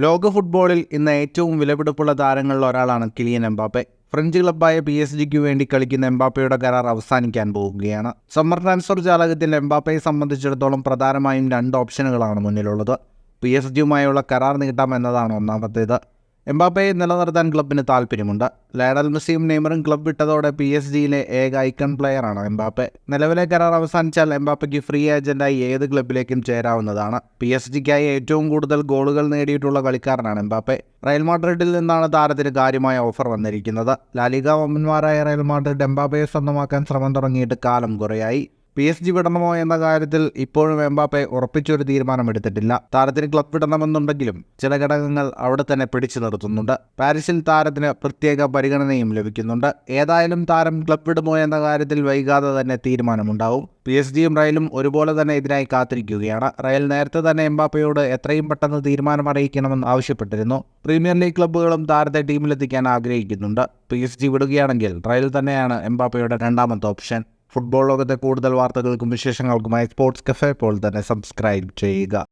ലോക ഫുട്ബോളിൽ ഇന്ന് ഏറ്റവും വിലപിടിപ്പുള്ള താരങ്ങളിൽ ഒരാളാണ് കിലിയൻ എംബാപ്പെ. ഫ്രഞ്ച് ക്ലബ്ബായ PSG വേണ്ടി കളിക്കുന്ന എംബാപ്പയുടെ കരാർ അവസാനിക്കാൻ പോവുകയാണ്. സമ്മർ ട്രാൻസ്ഫർ ജാലകത്തിൽ എംബാപ്പയെ സംബന്ധിച്ചിടത്തോളം പ്രധാനമായും 2 ഓപ്ഷനുകളാണ് മുന്നിലുള്ളത്. PSG കരാർ നീട്ടാം എന്നതാണ് ഒന്നാമത്തേത്. എംബാപ്പയെ നിലനിർത്താൻ ക്ലബിന് താൽപ്പര്യമുണ്ട്. ലയണൽ മെസ്സിയും നെയ്മറും ക്ലബ് വിട്ടതോടെ PSG ഏക ഐക്കൺ പ്ലെയറാണ് എംബാപ്പെ. നിലവിലെ കരാർ അവസാനിച്ചാൽ എംബാപ്പയ്ക്ക് ഫ്രീ ഏജന്റായി ഏത് ക്ലബിലേക്കും ചേരാവുന്നതാണ്. PSG ഏറ്റവും കൂടുതൽ ഗോളുകൾ നേടിയിട്ടുള്ള കളിക്കാരനാണ് എംബാപ്പെ. റയൽ മാഡ്രിഡിൽ നിന്നാണ് താരത്തിന് കാര്യമായ ഓഫർ വന്നിരിക്കുന്നത്. ലാലിഗ വമ്പന്മാരായ റയൽ മാഡ്രിഡ് എംബാപ്പയെ സ്വന്തമാക്കാൻ ശ്രമം തുടങ്ങിയിട്ട് കാലം കുറയായി. PSG വിടണമോ എന്ന കാര്യത്തിൽ ഇപ്പോഴും എംബാപ്പെ ഉറപ്പിച്ചൊരു തീരുമാനമെടുത്തിട്ടില്ല. താരത്തിന് ക്ലബ് വിടണമെന്നുണ്ടെങ്കിലും ചില ഘടകങ്ങൾ അവിടെ തന്നെ പിടിച്ചു നിർത്തുന്നുണ്ട്. പാരീസിൽ താരത്തിന് പ്രത്യേക പരിഗണനയും ലഭിക്കുന്നുണ്ട്. ഏതായാലും താരം ക്ലബ് വിടുമോ എന്ന കാര്യത്തിൽ വൈകാതെ തന്നെ തീരുമാനമുണ്ടാവും. PSG റയലും ഒരുപോലെ തന്നെ ഇതിനായി കാത്തിരിക്കുകയാണ്. റയൽ നേരത്തെ തന്നെ എംബാപ്പയോട് എത്രയും പെട്ടെന്ന് തീരുമാനം അറിയിക്കണമെന്ന് ആവശ്യപ്പെട്ടിരുന്നു. പ്രീമിയർ ലീഗ് ക്ലബ്ബുകളും താരത്തെ ടീമിലെത്തിക്കാൻ ആഗ്രഹിക്കുന്നുണ്ട്. PSG വിടുകയാണെങ്കിൽ റയൽ തന്നെയാണ് എംബാപ്പയുടെ രണ്ടാമത്തെ ഓപ്ഷൻ. ഫുട്ബോൾ ലോകത്തെ കൂടുതൽ വാർത്തകൾക്കും വിശേഷങ്ങൾക്കുമായി സ്പോർട്സ് കഫേ ഇപ്പോൾ തന്നെ സബ്സ്ക്രൈബ് ചെയ്യുക.